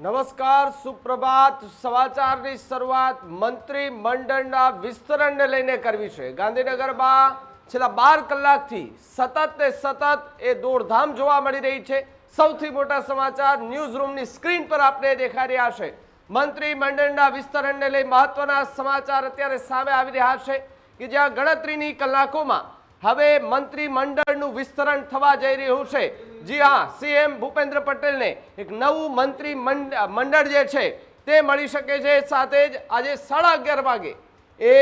નમસ્કાર, સુપ્રભાત। સમાચારની શરૂઆત મંત્રીમંડળના વિસ્તરણને લઈને કરવી છે। ગાંધીનગરમાં છેલ્લા 12 કલાકથી સતત એ દોડધામ જોવા મળી રહી છે। સૌથી મોટા સમાચાર ન્યૂઝ રૂમની સ્ક્રીન પર આપને દેખાઈ રહ્યા છે। મંત્રીમંડળના વિસ્તરણને લઈ મહત્વના સમાચાર અત્યારે સામે આવી રહ્યા છે કે જ્યાં ગણતરીની કલાકોમાં હવે મંત્રીમંડળનું વિસ્તરણ થવા જઈ રહ્યું છે। જી હા, સીએમ ભૂપેન્દ્ર પટેલને એક નવું મંત્રીમંડળ જે છે તે મળી શકે છે। સાથે જ આજે 11:30 વાગે એ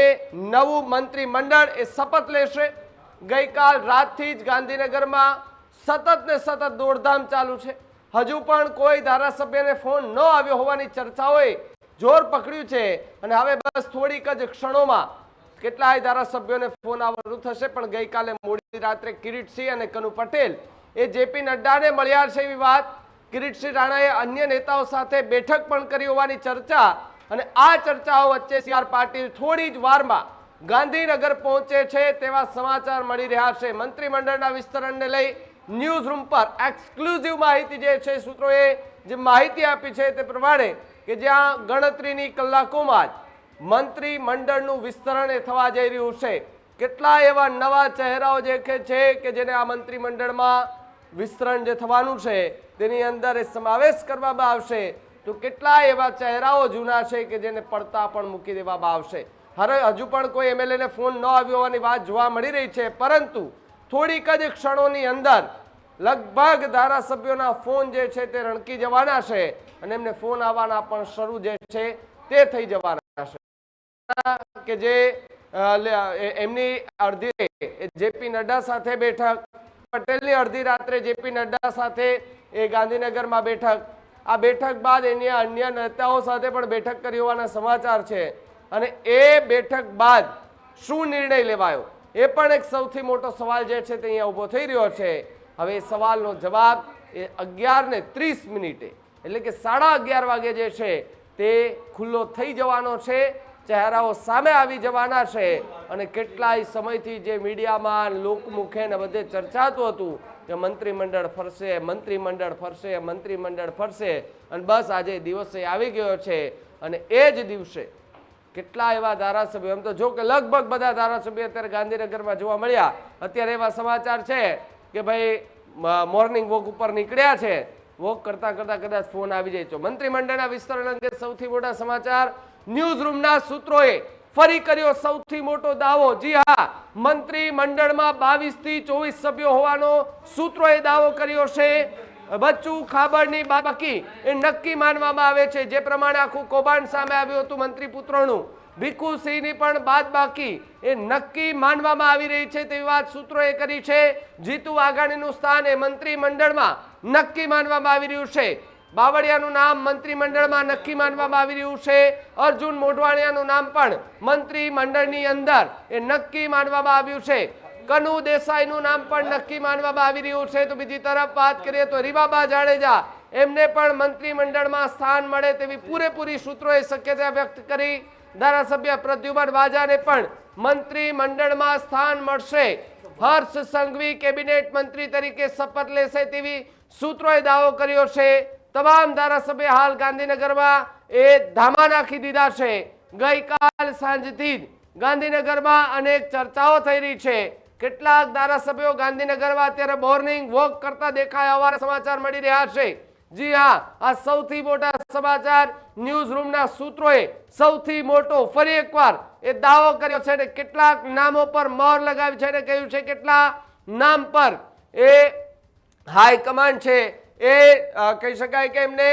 નવું મંત્રીમંડળ એ શપથ લેશે। ગઈકાલ રાતથી જ ગાંધીનગરમાં સતત દોડધામ ચાલુ છે। હજુ પણ કોઈ ધારાસભ્યને ફોન ન આવ્યો હોવાની ચર્ચાઓએ જોર પકડ્યું છે અને હવે બસ થોડીક જ ક્ષણોમાં કેટલાય ધારાસભ્યોને ફોન આવવાનું થશે। પણ ગઈકાલે મોડી રાત્રે કિરીટસિંહ અને કનુ પટેલ એ જેપી નડ્ડાને મળ્યા છે એવી વાત। કિરીટસિંહ રાણાએ અન્ય નેતાઓ સાથે બેઠક પણ કરી હોવાની ચર્ચા અને આ ચર્ચાઓ વચ્ચે સી આર પાટીલ થોડી જ વારમાં ગાંધીનગર પહોંચે છે તેવા સમાચાર મળી રહ્યા છે। મંત્રીમંડળના વિસ્તરણને લઈ ન્યૂઝ રૂમ પર એક્સક્લુઝિવ માહિતી જે છે સૂત્રોએ જે માહિતી આપી છે તે પ્રમાણે કે જ્યાં ગણતરીની કલાકોમાં જ મંત્રીમંડળનું વિસ્તરણ એ થવા જઈ રહ્યું છે। કેટલા એવા નવા ચહેરાઓ જે છે કે જેને આ મંત્રીમંડળમાં વિસ્તરણ જે થવાનું છે તેની અંદર એ સમાવેશ કરવામાં આવશે, તો કેટલા એવા ચહેરાઓ જૂના છે કે જેને પડતા પણ મૂકી દેવામાં આવશે। હજુ પણ કોઈ એમએલએને ફોન ન આવ્યો હોવાની વાત જોવા મળી રહી છે, પરંતુ થોડીક જ ક્ષણોની અંદર લગભગ ધારાસભ્યોના ફોન જે છે તે રણકી જવાના છે અને એમને ફોન આવવાના પણ શરૂ જે છે તે થઈ જવાના છે। કે જે એમની અડધી જેપી નડ્ડા સાથે બેઠક, પટેલની અડધી રાત્રે જેપી નડ્ડા સાથે એ ગાંધીનગરમાં બેઠક, આ બેઠક બાદ એની અન્ય નેતાઓ સાથે પણ બેઠક કરી હોવાના સમાચાર છે અને એ બેઠક બાદ શું નિર્ણય લેવાયો એ પણ એક સૌથી મોટો સવાલ જે છે તે અહીંયા ઊભો થઈ રહ્યો છે। હવે એ સવાલનો જવાબ એ 11:30 એટલે કે 11:30 વાગે જે છે તે ખુલ્લો થઈ જવાનો છે। ચહેરાઓ સામે આવી જવાના છે અને કેટલાય સમયથી જે મીડિયામાં લોકમુખે ને બધે ચર્ચાતું હતું કે મંત્રીમંડળ ફરશે અને બસ આજે દિવસે આવી ગયો છે અને એ જ દિવસે કેટલા એવા ધારાસભ્યો, એમ તો જો કે લગભગ બધા ધારાસભ્યો અત્યારે ગાંધીનગરમાં જોવા મળ્યા। અત્યારે એવા સમાચાર છે કે ભાઈ મોર્નિંગ વોક ઉપર નીકળ્યા છે, વોક કરતા કદાચ ફોન આવી જાય છે। મંત્રીમંડળના વિસ્તરણ અંગે સૌથી મોટા સમાચાર ન્યૂઝ રૂમના સૂત્રોએ ફરી કર્યો સૌથી મોટો દાવો। જી હા, મંત્રીમંડળમાં 22 થી 24 સભ્યો હોવાનો સૂત્રોએ દાવો કર્યો છે। બચ્ચુ ખાબડની બાકી એ નક્કી માનવામાં આવે છે, જે પ્રમાણે આખું કૌભાંડ સામે આવ્યું હતું મંત્રી પુત્રોનું। ભીખુસિંહની પણ બાકી એ નક્કી માનવામાં આવી રહી છે તેવી વાત સૂત્રોએ કરી છે। જીતુ વાઘાણીનું સ્થાન એ મંત્રીમંડળમાં નક્કી માનવામાં આવી રહ્યું છે। બાવળિયાનું નામ મંત્રીમંડળમાં નક્કી માનવામાં આવી રહ્યું છે। અર્જુન મોઢવાણિયાનું નામ પણ મંત્રીમંડળની અંદર એ નક્કી માનવામાં આવ્યું છે। કનુ દેસાઈનું નામ પણ નક્કી માનવામાં આવી રહ્યું છે। તો બીજી તરફ વાત કરીએ તો રીવાબા જાડેજા એમને પણ મંત્રીમંડળમાં સ્થાન મળે તેવી પૂરેપૂરી સૂત્રોએ શક્યતા વ્યક્ત કરી। ધારાસભ્ય પ્રદ્યુમન વાજાને પણ મંત્રીમંડળમાં સ્થાન મળશે। હર્ષ સંઘવી કેબિનેટ મંત્રી તરીકે શપથ લેશે તેવી સૂત્રોએ દાવો કર્યો છે। તમામ ધારાસભ્ય હાલ ગાંધીનગરમાં એ ધામા નાખી દીધા છે। ગઈકાલ સાંજથી જ ગાંધીનગરમાં અનેક ચર્ચાઓ થઈ રહી છે। કેટલાક ધારાસભ્યો ગાંધીનગરમાં અત્યારે મોર્નિંગ વોક કરતા દેખાયા હોવાના સમાચાર મળી રહ્યા છે। જી હા, આ સૌથી મોટા સમાચાર ન્યૂઝ રૂમના સૂત્રોએ સૌથી મોટો ફરી એકવાર એ દાવો કર્યો છે અને કેટલાક નામો પર મોહર લગાવી છે અને કહ્યું છે કેટલા નામ પર એ હાઈકમાન્ડ છે એ કહી શકાય કે એમને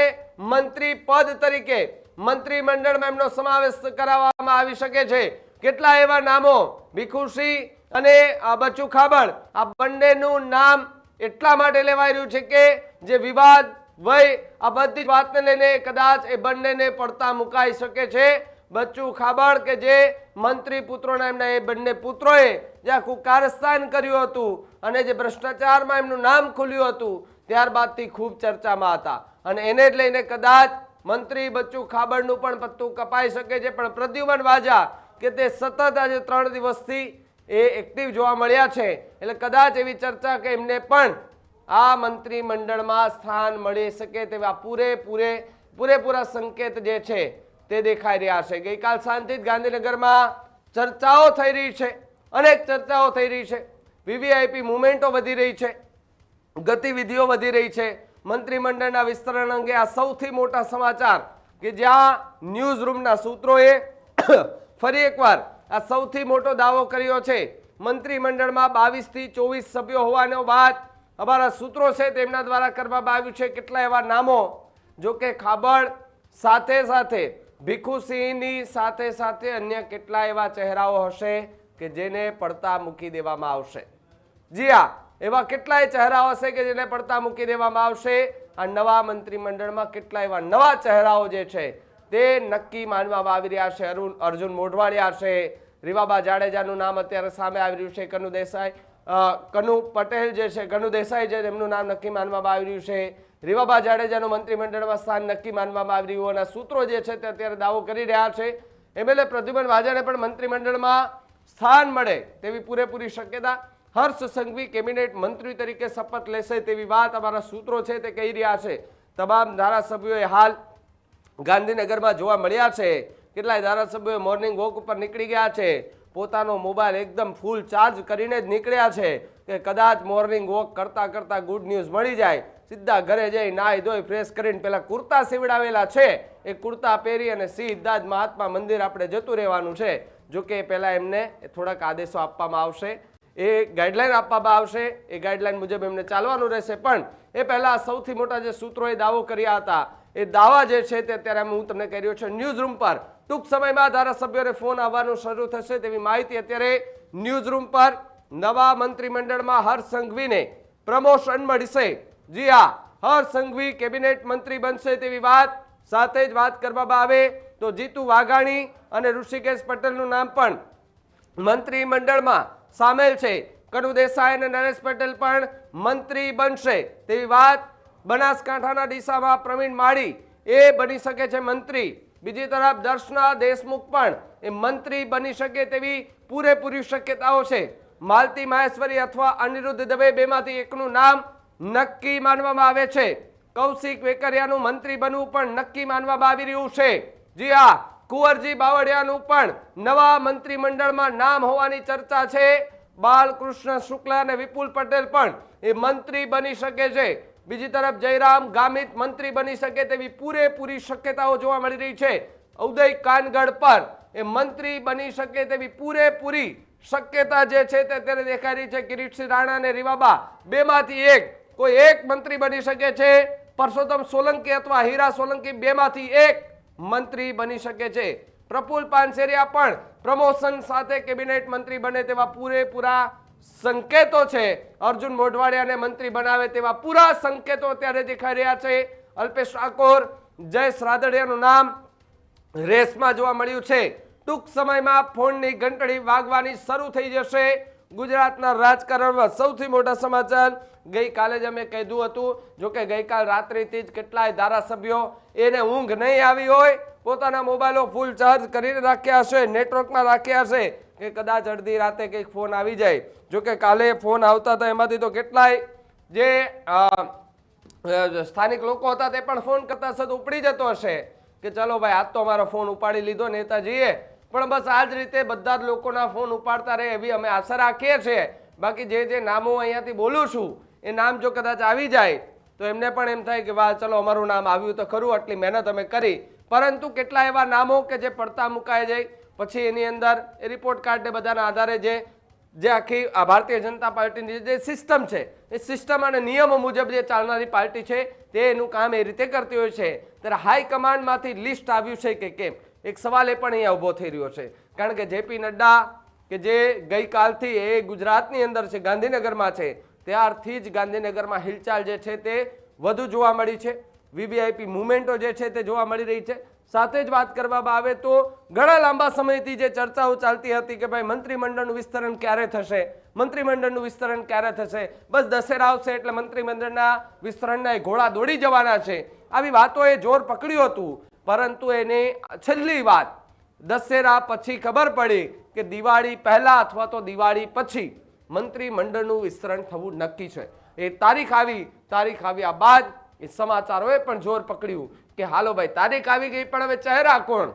મંત્રી પદ તરીકે મંત્રીમંડળમાં એમનો સમાવેશ કરાવવામાં આવી શકે છે। કેટલા એવા નામો ભીખુસિંહ અને બચ્ચુ ખાબડ, આ બંનેનું નામ એટલા માટે લેવાઈ રહ્યું છે કે જે વિવાદ વય આ બધી જ વાતને લઈને કદાચ એ બંનેને પડતા મુકાઈ શકે છે। બચ્ચુ ખાબડ કે જે મંત્રી પુત્રોના એમના એ બંને પુત્રોએ જે આખું કારસ્તાન કર્યું હતું અને જે ભ્રષ્ટાચારમાં એમનું નામ ખુલ્યું હતું ત્યારબાદથી ખૂબ ચર્ચામાં હતા અને એને જ લઈને કદાચ મંત્રી બચ્ચુ ખાબડનું પણ પત્તું કપાઈ શકે છે। પણ પ્રદ્યુમન વાજા કે તે સતત આજે 3 દિવસથી એ એક્ટિવ જોવા મળ્યા છે, એટલે કદાચ એવી ચર્ચા કે એમને પણ આ મંત્રીમંડળમાં સ્થાન મળી શકે તેવા પૂરેપૂરે પૂરેપૂરા સંકેત જે છે તે દેખાઈ રહ્યા છે। ગઈકાલ સાંજથી ગાંધીનગરમાં ચર્ચાઓ થઈ રહી છે, અનેક ચર્ચાઓ થઈ રહી છે, વીવીઆઈપી મુવમેન્ટો વધી રહી છે, ગતિવિધિઓ વધી રહી છે। મંત્રીમંડળના વિસ્તરણ અંગે આ સૌથી મોટા સમાચાર કે જ્યાં ન્યૂઝ રૂમના સૂત્રોએ ફરી એકવાર આ સૌથી મોટો દાવો કર્યો છે। મંત્રીમંડળમાં 22 થી 24 સભ્યો હોવાનો વાત અમારા સૂત્રો છે તેમના દ્વારા કરવામાં આવ્યું છે। કેટલા એવા નામો, જો કે ખાબડ સાથે સાથે ભીખુસિંહની સાથે સાથે અન્ય કેટલા એવા ચહેરાઓ હશે કે જેને પડતા મૂકી દેવામાં આવશે। જી હા, એવા કેટલાય ચહેરાઓ હશે કે જેને પડતા મૂકી દેવામાં આવશે। આ નવા મંત્રીમંડળમાં કેટલા એવા નવા ચહેરાઓ જે છે તે નક્કી માનવામાં આવી રહ્યા છે। અર્જુન મોઢવાડિયા છે, રીવાબા જાડેજાનું નામ અત્યારે સામે આવી રહ્યું છે, કનુ દેસાઈ, કનુ પટેલ જે છે, કનુ દેસાઈ છે, તેમનું નામ નક્કી માનવામાં આવી રહ્યું છે। રીવાબા જાડેજાનું મંત્રીમંડળમાં સ્થાન નક્કી માનવામાં આવી રહ્યું અને સૂત્રો જે છે તે અત્યારે દાવો કરી રહ્યા છે એમએલએ પ્રદ્યુમન વાજાને પણ મંત્રીમંડળમાં સ્થાન મળે તેવી પૂરેપૂરી શક્યતા। હર્ષ સંઘવી કેબિનેટ મંત્રી તરીકે શપથ લેશે તેવી વાત અમારા સૂત્રો છે તે કહી રહ્યા છે। તમામ ધારાસભ્યોએ હાલ ગાંધીનગરમાં જોવા મળ્યા છે। કેટલાય ધારાસભ્યો મોર્નિંગ વોક ઉપર નીકળી ગયા છે, પોતાનો મોબાઈલ એકદમ ફૂલ ચાર્જ કરીને જ નીકળ્યા છે કે કદાચ મોર્નિંગ વોક કરતા કરતા ગુડ ન્યૂઝ મળી જાય, સીધા ઘરે જઈ નાહી ધોઈ ફ્રેશ કરીને પેલા કુર્તા સીવડાવેલા છે એ કુર્તા પહેરી અને સીધા જ મહાત્મા મંદિર આપણે જતું રહેવાનું છે। જો કે પહેલા એમને થોડાક આદેશો આપવામાં આવશે, એ ગાઈડલાઈન આપવામાં આવશે, એ ગાઈડલાઈન મુજબ એમને ચાલવાનું રહેશે। પણ એ પહેલા સૌથી મોટા જે સૂત્રોએ દાવો કર્યા હતા એ દાવા જે છે તે અત્યારે હું તમને કહી રહ્યો છું ન્યૂઝ રૂમ પર। ટૂંક સમયમાં ધારાસભ્યોને ફોન આવવાનું શરૂ થશે તેવી માહિતી અત્યારે ન્યૂઝ રૂમ પર। નવા મંત્રીમંડળમાં હર્ષ સંઘવીને પ્રમોશન મળશે। જી હા, હર્ષ સંઘવી કેબિનેટ મંત્રી બનશે તેવી વાત સાથે જ વાત કરવામાં આવે તો જીતુ વાઘાણી અને ઋષિકેશ પટેલનું નામ પણ મંત્રીમંડળમાં સામેલ છે। કનુ દેસાઈ અને નરેશ પટેલ પણ મંત્રી બનશે તેવી વાત। બનાસકાંઠાના ડીસામાં પ્રવીણ માળી એ બની શકે છે મંત્રી। બીજી તરફ દર્શના દેશમુખ પણ એ મંત્રી બની શકે તેવી પૂરેપૂરી શક્યતાઓ છે। માલતી માહેશ્વરી અથવા અનિરુદ્ધ દવે બેમાંથી એકનું નામ નક્કી માનવામાં આવે છે। કૌશિક વેકરિયાનું મંત્રી બનવું પણ નક્કી માનવામાં આવી રહ્યું છે। જી હા, કુંવરજી બાવળિયાનું પણ નવા મંત્રીમંડળમાં નામ હોવાની ચર્ચા છે। બાલકૃષ્ણ શુક્લા અને વિપુલ પટેલ પણ એ મંત્રી બની શકે છે। બીજી તરફ જયરામ ગામિત મંત્રી બની શકે તેવી પૂરેપૂરી શક્યતાઓ જોવા મળી રહી છે। ઉદય કાનગડ પર એ મંત્રી બની શકે તેવી પૂરેપૂરી શક્યતા જે છે તે અત્યારે દેખાઈ રહી છે। કિરીટસિંહ રાણા અને રીવાબા બેમાંથી એક કોઈ એક મંત્રી બની શકે છે। પરસોત્તમ સોલંકી અથવા હીરા સોલંકી બેમાંથી એક મંત્રી બની શકે છે। પ્રફુલ પાનસેરિયા પણ પ્રમોશન સાથે કેબિનેટ મંત્રી બને તેવા પૂરેપૂરા સંકેતો છે। અર્જુન મોઢવાડિયાને મંત્રી બનાવે તેવા પૂરા સંકેતો અત્યારે દેખાઈ રહ્યા છે। અલ્પેશ ઠાકોર, જયેશ રાદડિયાનું નામ રેસમાં જોવા મળ્યું છે। ટૂંક સમયમાં ફોનની ઘંટડી વાગવાની શરૂ થઈ જશે। ગુજરાતના રાજકારણમાં સૌથી મોટા સમાચાર ગઈકાલે જ અમે કીધું હતું, જો કે ગઈકાલ રાત્રિથી જ કેટલાય ધારાસભ્યો એને ઊંઘ નહીં આવી હોય, પોતાના મોબાઈલો ફૂલ ચાર્જ કરીને રાખ્યા હશે, નેટવર્કમાં રાખ્યા હશે કે કદાચ અડધી રાતે કંઈક ફોન આવી જાય। જો કે કાલે ફોન આવતા હતા એમાંથી તો કેટલાય જે સ્થાનિક લોકો હતા તે પણ ફોન કરતા હશે તો ઉપડી જતો હશે કે ચલો ભાઈ આજ તો અમારો ફોન ઉપાડી લીધો નેતાજીએ। પણ બસ આ જ રીતે બધા જ લોકોના ફોન ઉપાડતા રહે એવી અમે આશા રાખીએ છીએ। બાકી જે નામો અહીંયાથી બોલું છું એ નામ જો કદાચ આવી જાય તો એમને પણ એમ થાય કે વાહ ચલો અમારું નામ આવ્યું તો ખરું, આટલી મહેનત અમે કરી। પરંતુ કેટલા એવા નામો કે જે પડતા મુકાઈ જાય પછી એની અંદર એ રિપોર્ટ કાર્ડને બધાના આધારે જે આખી ભારતીય જનતા પાર્ટીની જે સિસ્ટમ છે એ સિસ્ટમ અને નિયમો મુજબ જે ચાલનારી પાર્ટી છે તે એનું કામ એ રીતે કરતી હોય છે। ત્યારે હાઈકમાન્ડમાંથી લિસ્ટ આવ્યું છે કે કેમ, એક સવાલ એ પણ અહીંયા ઊભો થઈ રહ્યો છે। કારણ કે જેપી નડ્ડા કે જે ગઈકાલથી એ ગુજરાતની અંદર છે, ગાંધીનગરમાં છે, ત્યારથી જ ગાંધીનગરમાં હિલચાલ જે છે તે વધુ જોવા મળી છે। વીવીઆઈપી મુવમેન્ટો જે છે તે જોવા મળી રહી છે। સાથે જ વાત કરવામાં આવે તો ઘણા લાંબા સમયથી જે ચર્ચાઓ ચાલતી હતી કે ભાઈ મંત્રીમંડળનું વિસ્તરણ ક્યારે થશે, મંત્રીમંડળનું વિસ્તરણ ક્યારે થશે, બસ દશેરા આવશે એટલે મંત્રીમંડળના વિસ્તરણના ઘોડા દોડી જવાના છે, આવી વાતોએ જોર પકડ્યું હતું। પરંતુ એની છેલ્લી વાત દશેરા પછી ખબર પડી કે દિવાળી પહેલા અથવા તો દિવાળી પછી મંત્રીમંડળનું વિસ્તરણ થવું નક્કી છે। એ તારીખ આવ્યા બાદ એ સમાચારોએ પણ જોર પકડ્યું કે હાલો ભાઈ તારીખ આવી ગઈ, પણ હવે ચહેરા કોણ?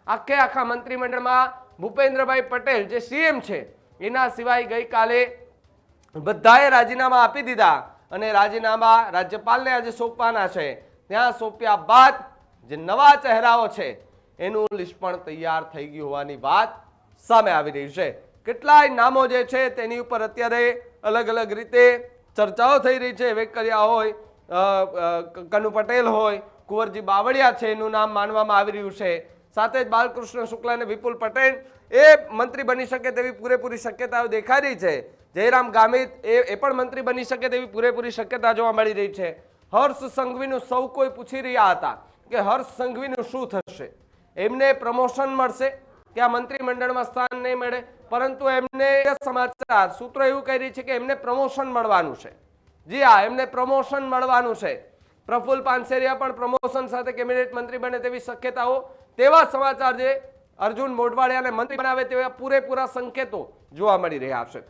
આખા મંત્રીમંડળમાં ભૂપેન્દ્રભાઈ પટેલ જે સીએમ છે એના સિવાય ગઈકાલે બધાએ રાજીનામા આપી દીધા અને રાજીનામા રાજ્યપાલને આજે સોંપવાના છે. ત્યાં સોંપ્યા બાદ જે નવા ચહેરાઓ છે એનું લિસ્ટ પણ તૈયાર થઈ ગયું હોવાની વાત સામે આવી રહી છે. કેટલાય નામો જે છે તેની ઉપર અત્યારે અલગ અલગ રીતે ચર્ચાઓ થઈ રહી છે. વેકરિયા હોય, કનુ પટેલ હોય, કુંવરજી બાવળિયા છે એનું નામ માનવામાં આવી રહ્યું છે. સાથે જ બાલકૃષ્ણ શુક્લા અને વિપુલ પટેલ એ મંત્રી બની શકે તેવી પૂરેપૂરી શક્યતાઓ દેખાઈ રહી છે. જયરામ ગામિત એ પણ મંત્રી બની શકે તેવી પૂરેપૂરી શક્યતા જોવા મળી રહી છે. હર્ષ સંઘવીનું સૌ કોઈ પૂછી રહ્યા હતા કે હર્ષ સંઘવીનું શું થશે, એમને પ્રમોશન મળશે કે આ મંત્રીમંડળમાં સ્થાન નહીં મળે, પરંતુ એમને સમાચાર સૂત્રો એવું કહી રહી છે કે એમને પ્રમોશન મળવાનું છે. જી હા, એમને પ્રમોશન મળવાનું છે. પ્રફુલ્લ પાનસેરિયા પણ પ્રમોશન સાથે કેબિનેટ મંત્રી બને તેવી શક્યતાઓ, તેવા સમાચાર જે અર્જુન મોઢવાડિયાને મંત્રી બનાવે તેવા પૂરેપૂરા સંકેતો જોવા મળી રહ્યા છે.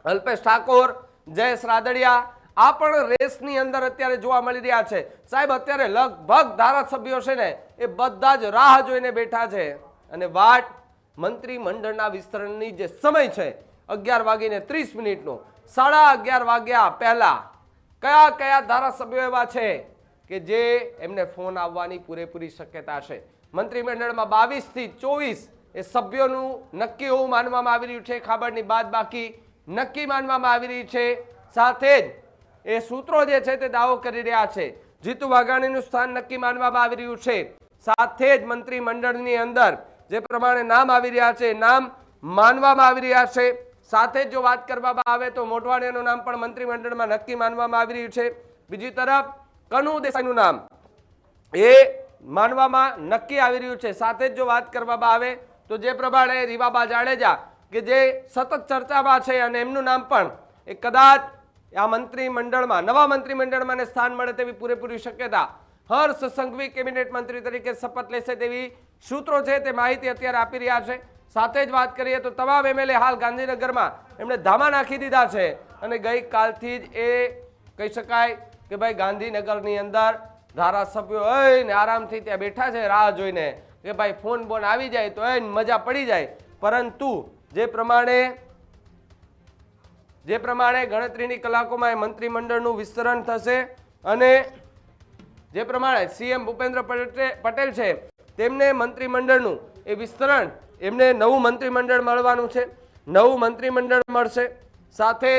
અલ્પેશ ઠાકોર, જયેશ રાદડિયા આ પણ રેસની અંદર અત્યારે જોવા મળી રહ્યા છે. સાહેબ અત્યારે લગભગ ધારાસભ્યો છે ને એ બધા જ રાહ જોઈને બેઠા છે અને વાટ મંત્રીમંડળના વિસ્તરણની જે સમય છે 11:30 11:30 વાગ્યા પહેલા કયા કયા ધારાસભ્યો એવા છે કે જે એમને ફોન આવવાની પૂરેપૂરી શક્યતા છે. મંત્રીમંડળમાં 22 થી 24 એ સભ્યોનું નક્કી હોવું માનવામાં આવી રહ્યું છે. ખાબડની બાદ બાકી નક્કી માનવામાં આવી રહી છે. સાથે જ એ સૂત્રો જે છે તે દાવો કરી રહ્યા છે જીતુ વાઘાણીનું સ્થાન નક્કી માનવામાં આવી રહ્યું છે. સાથે જ મંત્રીમંડળની અંદર જે પ્રમાણે નામ આવી રહ્યા છે નામ માનવામાં આવી રહ્યા છે. સાથે જ જો વાત કરવામાં આવે તો મોઢવાડિયાનું નામ પણ મંત્રીમંડળમાં નક્કી માનવામાં આવી રહ્યું છે. બીજી તરફ કનુ દેસાઈનું નામ એ માનવામાં નક્કી આવી રહ્યું છે. સાથે જ જો વાત કરવામાં આવે તો જે પ્રમાણે રીવાબા જાડેજા કે જે સતત ચર્ચામાં છે અને એમનું નામ પણ એ કદાચ આ મંત્રીમંડળમાં નવા મંત્રીમંડળમાં સ્થાન મળે તેવી પૂરેપૂરી શક્યતા. હર્ષ સંઘવી કેબિનેટ મંત્રી તરીકે શપથ લેશે તેવી સૂત્રો છે તે માહિતી અત્યારે આપી રહ્યા છે. સાથે જ વાત કરીએ તો તમામ એમએલએ હાલ ગાંધીનગરમાં એમણે ધામા નાખી દીધા છે અને ગઈકાલથી જ એ કહી શકાય કે ભાઈ ગાંધીનગરની અંદર ધારાસભ્યો ને આરામથી ત્યાં બેઠા છે રાહ જોઈને કે ભાઈ ફોન બોન આવી જાય તો મજા પડી જાય. પરંતુ જે પ્રમાણે ગણતરીની કલાકોમાં એ મંત્રીમંડળનું વિસ્તરણ થશે અને જે પ્રમાણે સીએમ ભૂપેન્દ્ર પટેલ છે તેમને મંત્રીમંડળનું એ વિસ્તરણ એમને નવું મંત્રીમંડળ મળવાનું છે. નવું મંત્રીમંડળ મળશે, સાથે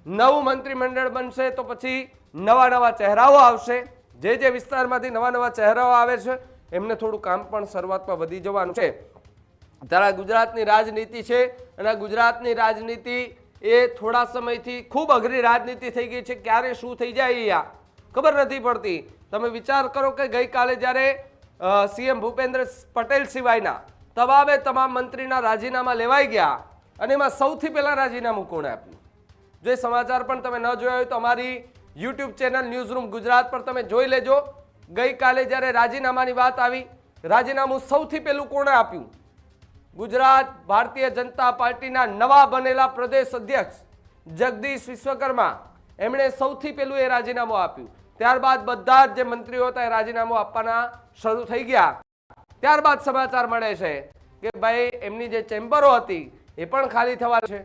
નવું મંત્રીમંડળ બનશે તો પછી નવા ચહેરાઓ આવશે. જે વિસ્તારમાંથી નવા ચહેરાઓ આવે છે એમને થોડું કામ પણ શરૂઆતમાં વધી જવાનું છે. ત્યારે ગુજરાતની રાજનીતિ છે અને ગુજરાતની રાજનીતિ એ થોડા સમયથી ખૂબ અઘરી રાજનીતિ થઈ ગઈ છે. ક્યારે શું થઈ જાય ખબર નથી પડતી. તમે વિચાર કરો કે ગઈકાલે જ્યારે સીએમ ભૂપેન્દ્ર પટેલ સિવાયના તમામ મંત્રીના રાજીનામા લેવાઈ ગયા અને એમાં સૌથી પહેલા રાજીનામું કોણે આપ્યું? જો સમાચાર પણ તમે ન જોયા હોય તો અમારી યુટ્યુબ ચેનલ ન્યૂઝરૂમ ગુજરાત પર તમે જોઈ લેજો. ગઈકાલે જ્યારે રાજીનામાની વાત આવી, રાજીનામું સૌથી પહેલું કોણે આપ્યું? ગુજરાત ભારતીય જનતા પાર્ટીના નવા બનેલા પ્રદેશ અધ્યક્ષ જગદીશ વિશ્વકર્મા, એમણે સૌથી પહેલું એ રાજીનામું આપ્યું. ત્યારબાદ બધા જ જે મંત્રીઓ હતા એ રાજીનામું આપવાના શરૂ થઈ ગયા. ત્યારબાદ સમાચાર મળે છે કે ભાઈ એમની જે ચેમ્બરો હતી એ પણ ખાલી થવા છે.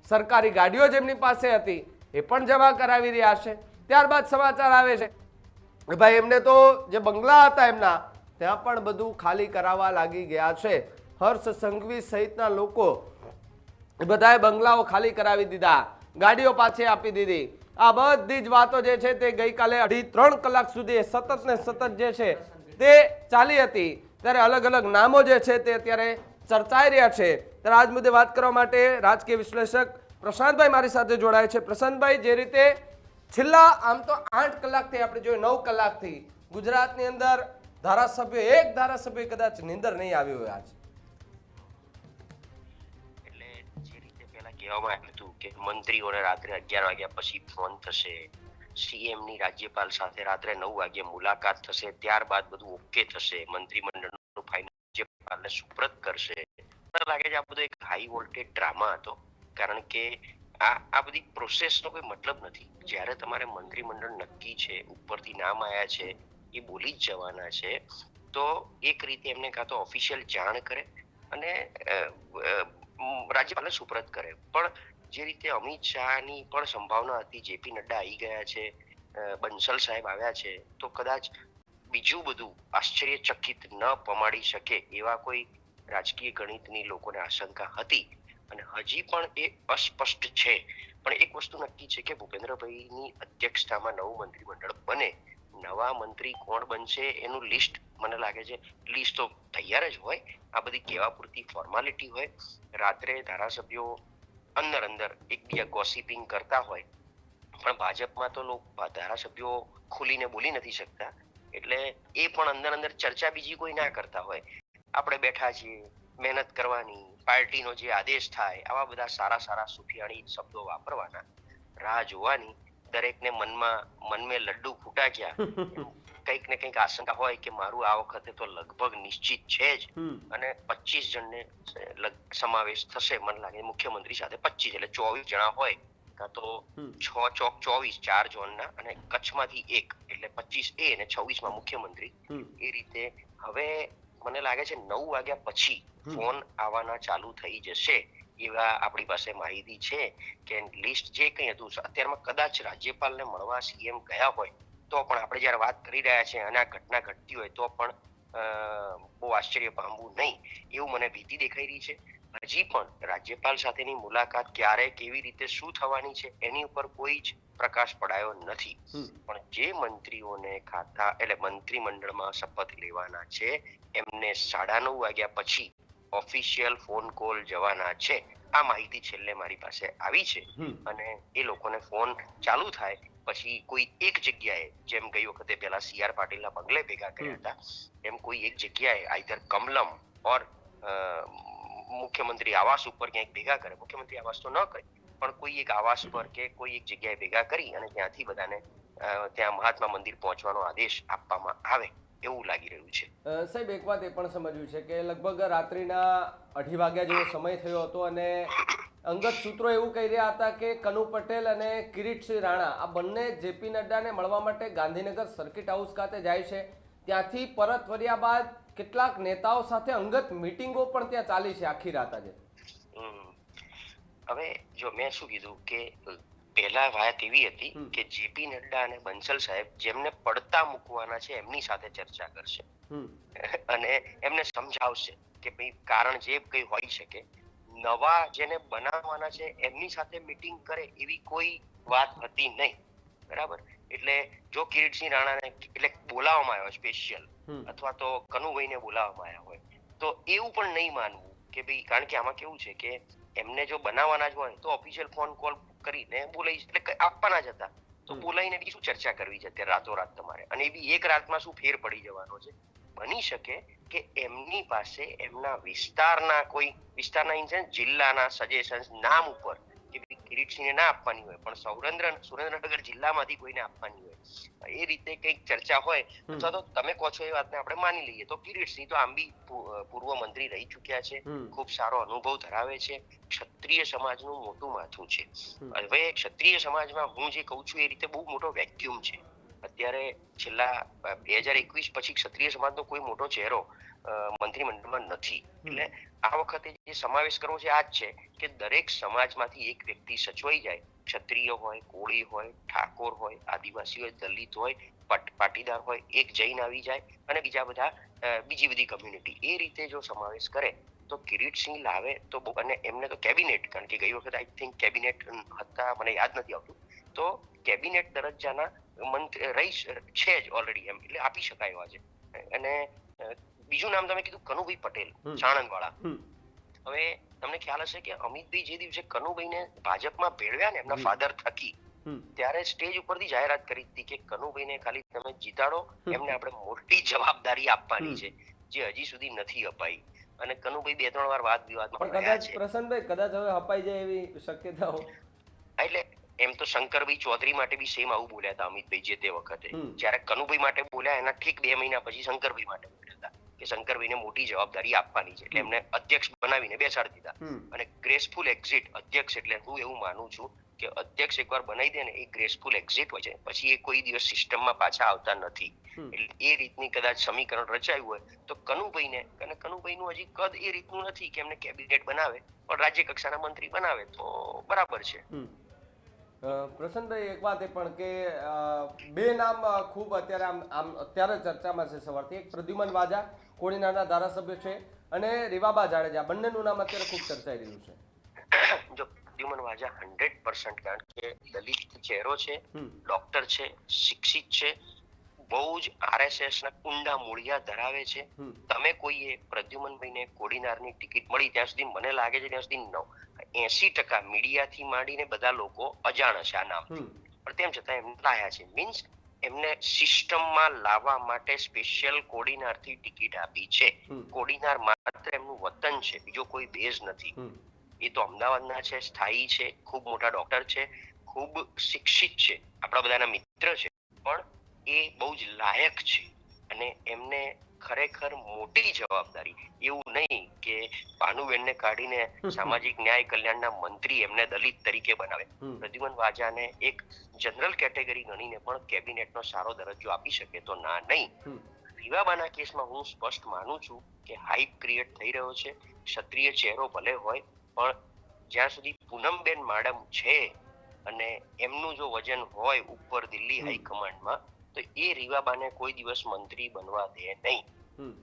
સરકારી ગાડીઓ જેમની પાસે હતી એ પણ જમા કરાવી રહ્યા છે. ત્યારબાદ સમાચાર આવે છે કે ભાઈ એમને તો જે બંગલા હતા એમના ત્યાં પણ બધું ખાલી કરાવવા લાગી ગયા છે. હર્ષ સંઘવી સહિતના લોકો એ બધાએ બંગલાઓ ખાલી કરાવી દીધા, ગાડીઓ પાછી આપી દીધી. આ બધી જ વાતો જે છે તે ગઈકાલે 2.5-3 કલાક સુધી સતત ને સતત જે છે તે ચાલી હતી. ત્યારે અલગ અલગ નામો જે છે તે અત્યારે ચર્ચાઈ રહ્યા છે. ત્યારે આજ મુદ્દે વાત કરવા માટે રાજકીય વિશ્લેષક પ્રશાંતભાઈ મારી સાથે જોડાય છે. પ્રશાંતભાઈ, જે રીતે છેલ્લા આમ તો 8 કલાકથી આપણે જોઈએ 9 કલાકથી ગુજરાતની અંદર એક ધારાસભ્ય કદાચ નિંદર નહીં આવ્યો હોય આજ, એટલે જે રીતે પહેલા કહેવામાં આવ્યું હતું કે મંત્રીઓને રાત્રે 11 વાગ્યા પછી ફોન થશે, સીએમ ની રાજ્યપાલ સાથે રાત્રે 9 વાગે મુલાકાત થશે, ત્યારબાદ બધું ઓકે થશે, મંત્રીમંડળનું ફાઇનલ રાજ્યપાલને સુપ્રત કરશે. મને લાગે છે આ બધો એક હાઈ વોલ્ટેજ ડ્રામા હતો, કારણ કે આ બધી પ્રોસેસનો કોઈ મતલબ નથી. જ્યારે તમારે મંત્રીમંડળ નક્કી છે, ઉપરથી નામ આવ્યા છે, એ બોલી જ જવાના છે, તો એક રીતે એમને કાં તો ઓફિશિયલ જાણ કરે અને રાજ્યપાલને સુપરત કરે. પણ જે રીતે અમિત શાહની પણ સંભાવના હતી, જેપી નડ્ડા આવી ગયા છે, બંસલ સાહેબ આવ્યા છે, તો કદાચ બીજું બધું આશ્ચર્યચકિત ન પમાડી શકે એવા કોઈ રાજકીય ગણિતની લોકોને આશંકા હતી અને હજી પણ એ અસ્પષ્ટ છે. પણ એક વસ્તુ નક્કી છે કે ભૂપેન્દ્રભાઈની અધ્યક્ષતામાં નવું મંત્રીમંડળ બને, નવા મંત્રી કોણ બનશે એનું લિસ્ટ મને લાગે છે લિસ્ટ તો તૈયાર જ હોય. આ બધી કહેવા પૂરતી ફોર્માલિટી હોય. રાત્રે ધારાસભ્યો અંદર એકબીજા ગોસિપિંગ કરતા હોય, પણ ભાજપમાં તો લોકો ધારાસભ્યો ખુલીને બોલી નથી શકતા, એટલે એ પણ અંદર ચર્ચા બીજી કોઈ ના કરતા હોય. આપણે બેઠા છીએ, મહેનત કરવાની, પાર્ટીનો જે આદેશ થાય, આવા બધા સારા સુફિયાણી શબ્દો વાપરવાના, રાહ જોવાની, દરેકને મનમે લડ્ડુ ફૂટા ગયા, કંઈક ને કંઈક આશંકા હોય કે મારું આ વખતે તો લગભગ નિશ્ચિત છે જ અને 25 જણને સમાવેશ થશે. મને લાગે મુખ્યમંત્રી સાથે 25 એટલે 24 જણા હોય, કાં તો 6 ચોક 24 4 ઝોનના અને કચ્છમાંથી એક એટલે 25 એ અને 26માં મુખ્યમંત્રી. એ રીતે હવે મને લાગે છે 9 વાગ્યા પછી ફોન આવવાના ચાલુ થઈ જશે એવા આપણી પાસે માહિતી છે કે લિસ્ટ જે કંઈ હતું અત્યારમાં કદાચ રાજ્યપાલને મળવા સીએમ ગયા હોય તો પણ આપણે જ્યારે વાત કરી રહ્યા છીએ અને આ ઘટના ઘટતી હોય તો પણ બહુ આશ્ચર્ય પામવું નહીં એવું મને ભીતિ દેખાઈ રહી છે. હજી પણ રાજ્યપાલ સાથેની મુલાકાત ક્યારે, કેવી રીતે, શું થવાની છે એની ઉપર કોઈ જ પ્રકાશ પડાયો નથી. પણ જે મંત્રીઓને ખાતા એટલે મંત્રીમંડળમાં શપથ લેવાના છે એમને 9:30 વાગ્યા પછી ઓફિશિયલ ફોન કોલ જવાના છે. આ માહિતી છેલ્લે મારી પાસે આવી છે અને એ લોકોને ફોન ચાલુ થાય પછી કોઈ એક જગ્યાએ, જેમ ગઈ વખતે પેલા CR પાટીલના બંગલે ભેગા કર્યા હતા, એમ કોઈ એક જગ્યાએ આઈધર કમલમ ઓર મુખ્યમંત્રી આવાસ ઉપર ક્યાંક ભેગા કરે. મુખ્યમંત્રી આવાસ તો ન કરે પણ કોઈ એક આવાસ પર કે કોઈ એક જગ્યાએ ભેગા કરી અને ત્યાંથી બધાને ત્યાં મહાત્મા મંદિર પહોંચવાનો આદેશ આપવામાં આવે એવું લાગી રહ્યું છે. સાહેબ, એક વાત એ પણ સમજવી છે કે લગભગ રાત્રિના 2:30 વાગ્યા જેવો સમય થયો હતો અને અંગત સૂત્રો એવું કહી રહ્યા હતા કે કનુ પટેલ અને કિરીટસિંહ રાણા આ બંને જેપી નડ્ડાને મળવા માટે ગાંધીનગર સર્કિટ હાઉસ ખાતે જાય છે. ત્યાંથી પરત ફર્યા બાદ કેટલાક નેતાઓ સાથે અંગત મીટિંગો પણ ત્યાં ચાલી છે આખી રાત આજે. હવે જો મેં શું કીધું કે પહેલા વાત એવી હતી કે જેપી નડ્ડા અને બંસલ સાહેબ જેમને પડતા મૂકવાના છે એમની સાથે ચર્ચા કરશે અને એમને સમજાવશે કે ભાઈ કારણ જે કંઈ હોઈ શકે, નવા જેને બનાવવાના છે એમની સાથે મીટિંગ કરે એવી કોઈ વાત હતી નહીં. બરાબર. એટલે જો કિરીટસિંહ રાણાને એટલે બોલાવવામાં આવ્યો સ્પેશિયલ અથવા તો કનુભાઈને બોલાવવામાં આવ્યા હોય તો એવું પણ નહીં માનવું કે ભાઈ, કારણ કે આમાં કેવું છે કે એમને જો બનાવવાના જ હોય તો ઓફિશિયલ ફોન કોલ કરીને બોલાવી એટલે આપવાના જ હતા, તો બોલાવીને બી શું ચર્ચા કરવી છે અત્યારે રાતોરાત તમારે, અને એ બી એક રાતમાં શું ફેર પડી જવાનો છે. બની શકે કે એમની પાસે એમના વિસ્તારના ઇન સેન્સ જિલ્લાના સજેશન્સ નામ ઉપર કે કિરીટસિંહને ના આપવાની હોય પણ સુરેન્દ્રનગર જિલ્લામાંથી કોઈને આપવાની હોય, એ રીતે કંઈક ચર્ચા હોય અથવા તો તમે કહો છો એ વાતને આપણે માની લઈએ તો કિરીટસિંહ તો આમ બી પૂર્વ મંત્રી રહી ચૂક્યા છે, ખૂબ સારો અનુભવ ધરાવે છે, ક્ષત્રિય સમાજનું મોટું માથું છે. હવે ક્ષત્રિય સમાજમાં હું જે કહું છું એ રીતે બહુ મોટો વેક્યુમ છે અત્યારે. છેલ્લા 2021 પછી ક્ષત્રિય સમાજનો કોઈ મોટો ચહેરો મંત્રીમંડળમાં નથી. એટલે આ વખતે જે સમાવેશ કરવો છે આ જ છે કે દરેક સમાજમાંથી એક વ્યક્તિ સચવાઈ જાય, ક્ષત્રિય હોય, કોળી હોય, ઠાકોર હોય, આદિવાસી હોય, દલિત હોય, પાટીદાર હોય, એક જૈન આવી જાય અને બીજી બધી કમ્યુનિટી, એ રીતે જો સમાવેશ કરે તો કિરીટસિંહ લાવે તો અને એમને તો કેબિનેટ, કારણ કે ગઈ વખત આઈ થિંક કેબિનેટ હતા, મને યાદ નથી આવતું, તો કેબિનેટ દરજ્જાના મંત્રી રહી છે જ ઓલરેડી એમ, એટલે આપી શકાય એવા છે. અને બીજું નામ તમે કીધું કનુભાઈ પટેલ, સાણંદ વાળા. હવે તમને ખ્યાલ હશે કે અમિતભાઈ જે દિવસે કનુભાઈને ભાજપમાં ભેળવ્યા ને એમના ફાધર થકી, ત્યારે સ્ટેજ ઉપરથી જાહેરાત કરી હતી કે કનુભાઈને ખાલી તમે જીતાડો, એમને આપણે મોટી જવાબદારી આપવાની છે જે હજી સુધી નથી અપાઈ. અને કનુભાઈ 2-3 વાર વાદ વિવાદમાં રહ્યા છે. પ્રસન્નભાઈ, કદાચ હવે અપાઈ જાય એવી શક્યતાઓ. એટલે એમ તો શંકરભાઈ ચૌધરી માટે બી સેમ આવું બોલ્યા હતા અમિતભાઈ જે તે વખતે, જ્યારે કનુભાઈ માટે બોલ્યા એના ઠીક 2 મહિના પછી શંકરભાઈ માટે બોલ્યા હતા કે શંકરભાઈને મોટી જવાબદારી આપવાની છે, એટલે એમને અધ્યક્ષ બનાવીને બેસાડી દીધા. અને ગ્રેસફુલ એક્ઝિટ, અધ્યક્ષ એટલે હું એવું માનું છું કે અધ્યક્ષ એકવાર બનાવી દે ને એ ગ્રેસફુલ એક્ઝિટ હોય છે, પછી એ કોઈ દિવસ સિસ્ટમમાં પાછા આવતા નથી. એટલે એ રીતની કદાચ સમીકરણ રચાયું હોય તો કનુભાઈને, અને કનુભાઈનું હજી કદ એ રીતનું નથી કે એમને કેબિનેટ બનાવે, પણ રાજ્ય કક્ષાના મંત્રી બનાવે તો બરાબર છે. પ્રસન્નભાઈ, એક વાત એ પણ કે બે નામ ખૂબ અત્યારે આમ અત્યારે ચર્ચામાં છે સવારથી. એક પ્રદ્યુમન વાજા કોડીનારના ધારાસભ્ય છે અને રીવાબા જાડેજા, બંનેનું નામ અત્યારે ખૂબ ચર્ચાઈ રહ્યું છે. જો પ્રદ્યુમન વાજા 100%, કારણ કે દલિત ચહેરો છે, ડોક્ટર છે, શિક્ષિત છે, બહુ જ આરએસએસ ના કુંડા મૂળિયા ધરાવે છે. તમે કોઈએ પ્રદ્યુમનભાઈને કોડીનારની ટિકિટ મળી ત્યાં સુધી મને લાગે છે ત્યાં સુધી 80% મીડિયાથી માંડીને બધા લોકો અજાણ છે આ નામથી, પણ તેમ છતાં એમને લાયા છે. મીન્સ એમને સિસ્ટમમાં લાવવા માટે સ્પેશિયલ કોડીનારથી ટિકિટ આપી છે. કોડીનાર માત્ર એમનું વતન છે, બીજો કોઈ બેઝ નથી. એ તો અમદાવાદના છે, સ્થાયી છે, ખૂબ મોટા ડોક્ટર છે, ખૂબ શિક્ષિત છે, આપણા બધાના મિત્ર છે, પણ એ બહુ જ લાયક છે અને એમને ખરેખર મોટી જવાબદારી, એવું નહીં કે ભાનુબેનને કાઢીને સામાજિક ન્યાય કલ્યાણના મંત્રી એમને દલિત તરીકે બનાવે. પ્રદ્યુમન વાજાને એક જનરલ કેટેગરી ગણીને પણ કેબિનેટનો સારો દરજ્જો આપી શકે તો ના નહીં. રીવાબાના કેસમાં હું સ્પષ્ટ માનું છું કે હાઈપ ક્રિએટ થઈ રહ્યો છે. ક્ષત્રિય ચહેરો ભલે હોય, પણ જ્યાં સુધી પૂનમબેન માડમ છે અને એમનું જો વજન હોય ઉપર દિલ્હી હાઈકમાન્ડમાં, તો એ રીવાબાને કોઈ દિવસ મંત્રી બનવા દે નહીં.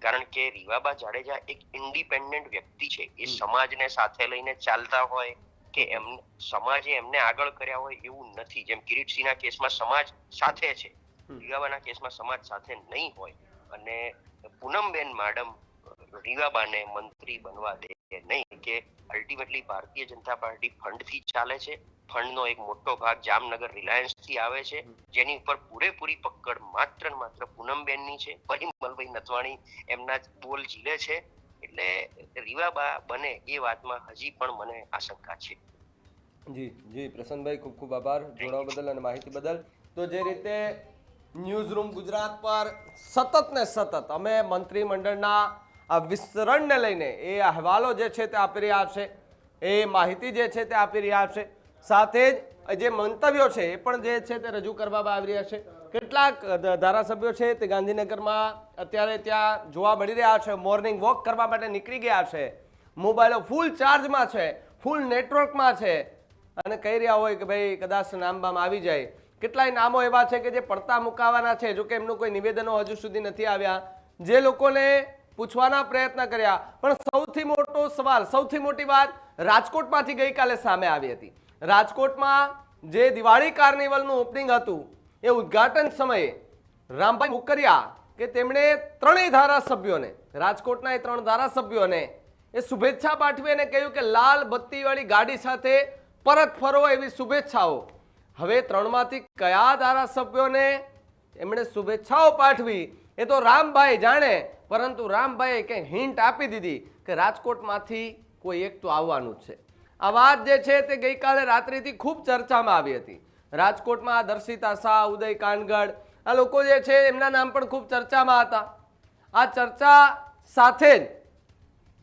કારણ કે રીવાબા જાડેજા એક ઇન્ડિપેન્ડન્ટ વ્યક્તિ છે. એ સમાજને સાથે લઈને ચાલતા હોય કે સમાજે એમને આગળ કર્યા હોય એવું નથી. જેમ કિરીટસિંહના કેસમાં સમાજ સાથે છે, રીવાબાના કેસમાં સમાજ સાથે નહીં હોય. અને પૂનમબેન માડમ રીવાબાને મંત્રી બનવા દે નહીં, કે અલ્ટિમેટલી ભારતીય જનતા પાર્ટી ફંડથી ચાલે છે. ફંડનો એક મોટો ભાગ જામનગર રિલાયન્સથી આવે છે, જેની ઉપર પૂરેપૂરી પકડ માત્ર ને માત્ર પૂનમબેનની છે. પરિમલભાઈ નથવાણી એમના જ બોલ ઝીલે છે. એટલે રીવાબા બને એ વાતમાં હજી પણ મને આશંકા છે. જી પ્રસન્નભાઈ, ખૂબ ખૂબ આભાર જોડાવા બદલ અને માહિતી બદલ. તો જે રીતે ન્યૂઝ રૂમ ગુજરાત પર સતત ને સતત અમે મંત્રીમંડળના આ વિસ્તરણને લઈને એ અહેવાલો જે છે તે આપી રહ્યા છે, એ માહિતી જે છે તે આપી રહ્યા છે, સાથે જ જે મંતવ્યો છે એ પણ જે છે તે રજૂ કરવામાં આવી રહ્યા છે. કેટલાક ધારાસભ્યો છે તે ગાંધીનગરમાં અત્યારે ત્યાં જોવા મળી રહ્યા છે, મોર્નિંગ વોક કરવા માટે નીકળી ગયા છે, મોબાઈલો ફૂલ ચાર્જમાં છે, ફૂલ નેટવર્કમાં છે અને કહી રહ્યા હોય કે ભાઈ કદાચ નામ બામ આવી જાય. કેટલાય નામો એવા છે કે જે પડતા મુકાવાના છે, જોકે એમનું કોઈ નિવેદનો હજુ સુધી નથી આવ્યા. જે લોકોને પૂછવાના પ્રયત્ન કર્યા, પણ સૌથી મોટો સવાલ, સૌથી મોટી વાત રાજકોટમાંથી ગઈકાલે સામે આવી હતી. રાજકોટમાં જે દિવાળી કાર્નિવલનું ઓપનિંગ હતું એ ઉદ્ઘાટન સમયે રામભાઈ મુકરિયા કે તેમણે ત્રણેય ધારાસભ્યોને, રાજકોટના એ 3 ધારાસભ્યોને એ શુભેચ્છા પાઠવી અને કહ્યું કે લાલ બત્તીવાળી ગાડી સાથે પરત ફરો એવી શુભેચ્છાઓ. હવે 3માંથી કયા ધારાસભ્યોને એમણે શુભેચ્છાઓ પાઠવી એ તો રામભાઈ જાણે, પરંતુ રામભાઈએ કંઈ હિન્ટ આપી દીધી કે રાજકોટમાંથી કોઈ એક તો આવવાનું જ છે. આ વાત જે છે તે ગઈકાલે રાત્રિથી ખૂબ ચર્ચામાં આવી હતી. રાજકોટમાં દર્શિતા શાહ, ઉદય કાનગડ, આ લોકો જે છે એમના નામ પણ ખૂબ ચર્ચામાં હતા. આ ચર્ચા સાથે જ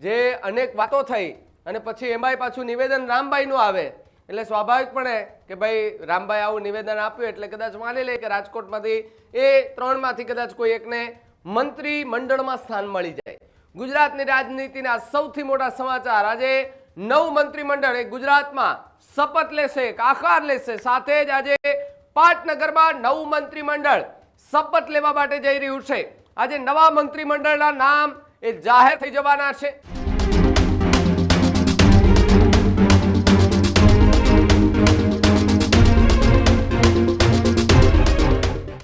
જે અનેક વાતો થઈ અને પછી એમાંય પાછું નિવેદન રામભાઈનું આવે એટલે સ્વાભાવિકપણે કે ભાઈ રામભાઈ આવું નિવેદન આપ્યું એટલે કદાચ માની લે કે રાજકોટમાંથી એ 3માંથી કદાચ કોઈ એકને મંત્રી મંડળમાં સ્થાન મળી જાય. ગુજરાતની રાજનીતિના સૌથી મોટા સમાચાર, આજે 9 મંત્રીમંડળ એ ગુજરાતમાં શપથ લેશે, આકાર લેશે. સાથે જ આજે પાટનગરમાં 9 મંત્રીમંડળ શપથ લેવા માટે જઈ રહ્યું છે. આજે નવા મંત્રીમંડળના નામ એ જાહેર થઈ જવાના છે.